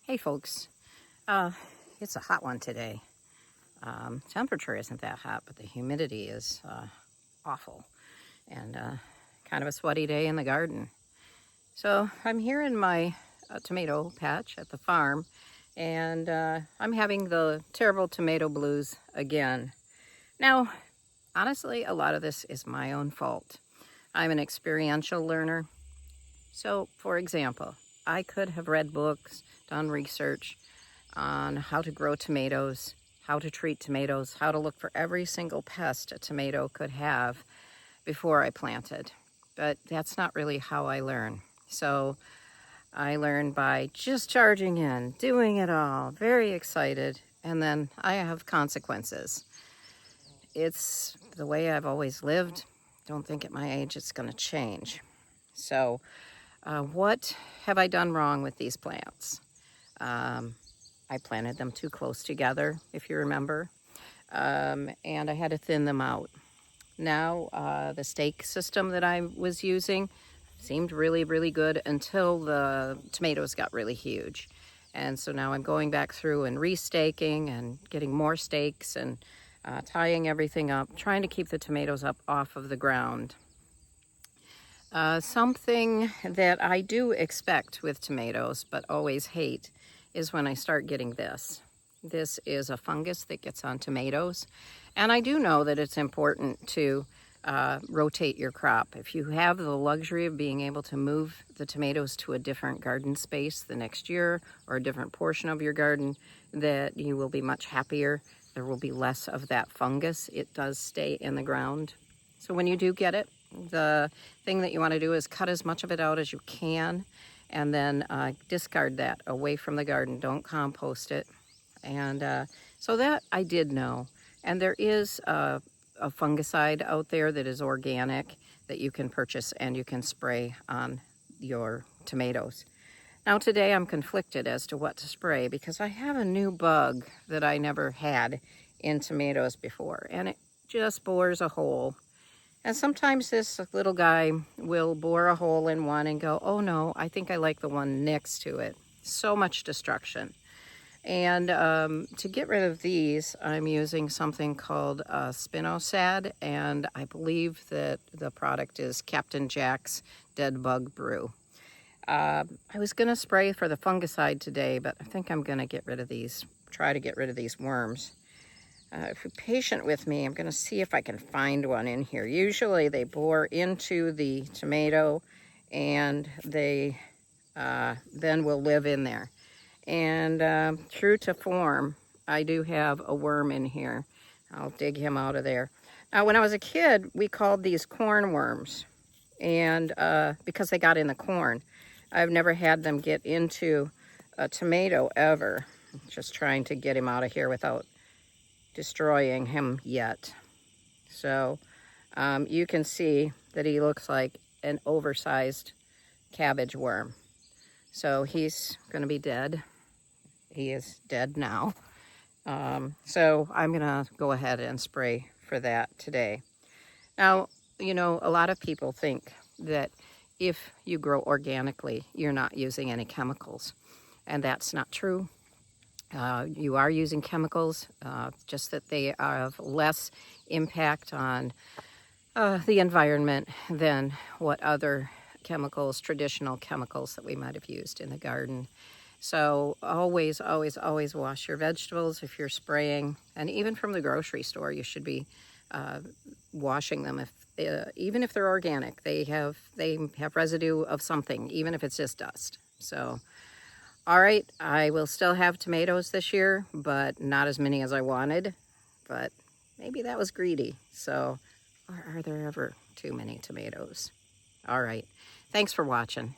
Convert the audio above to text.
Hey folks, it's a hot one today. Temperature isn't that hot, but the humidity is awful, and kind of a sweaty day in the garden. So I'm here in my tomato patch at the farm, and I'm having the terrible tomato blues again. Now, honestly, a lot of this is my own fault. I'm an experiential learner. So, for example, I could have read books, done research on how to grow tomatoes, how to treat tomatoes, how to look for every single pest a tomato could have before I planted. But that's not really how I learn. So I learn by just charging in, doing it all, very excited, and then I have consequences. It's the way I've always lived. Don't think at my age it's going to change. So what have I done wrong with these plants? I planted them too close together, if you remember, and I had to thin them out. Now, the stake system that I was using seemed really, really good until the tomatoes got really huge. And so now I'm going back through and restaking and getting more stakes and tying everything up, trying to keep the tomatoes up off of the ground. Something that I do expect with tomatoes, but always hate, is when I start getting this. This is a fungus that gets on tomatoes. And I do know that it's important to rotate your crop. If you have the luxury of being able to move the tomatoes to a different garden space the next year or a different portion of your garden, that you will be much happier. There will be less of that fungus. It does stay in the ground. So when you do get it, the thing that you want to do is cut as much of it out as you can, and then discard that away from the garden. Don't compost it. And so that I did know. And there is a fungicide out there that is organic that you can purchase and you can spray on your tomatoes. Now today I'm conflicted as to what to spray because I have a new bug that I never had in tomatoes before, and it just bores a hole. And sometimes this little guy will bore a hole in one and go, oh no, I think I like the one next to it. So much destruction. And to get rid of these, I'm using something called Spinocide, and I believe that the product is Captain Jack's DeadBug Brew. I was going to spray for the fungicide today, but I think I'm going to get rid of these, try to get rid of these worms. If you're patient with me, I'm going to see if I can find one in here. Usually they bore into the tomato and they then will live in there. And true to form, I do have a worm in here. I'll dig him out of there. Now, when I was a kid, we called these corn worms, and because they got in the corn. I've never had them get into a tomato ever. Just trying to get him out of here without destroying him yet. So you can see that he looks like an oversized cabbage worm. So he's going to be dead. He is dead now. So I'm going to go ahead and spray for that today. Now, you know, a lot of people think that if you grow organically, you're not using any chemicals. And that's not true. You are using chemicals, just that they have less impact on the environment than what other chemicals, traditional chemicals that we might have used in the garden. So always, always, always wash your vegetables if you're spraying. And even from the grocery store, you should be washing them. Even if they're organic, they have residue of something, even if it's just dust. So. All right, I will still have tomatoes this year, but not as many as I wanted. But maybe that was greedy. So, or are there ever too many tomatoes? All right, thanks for watching.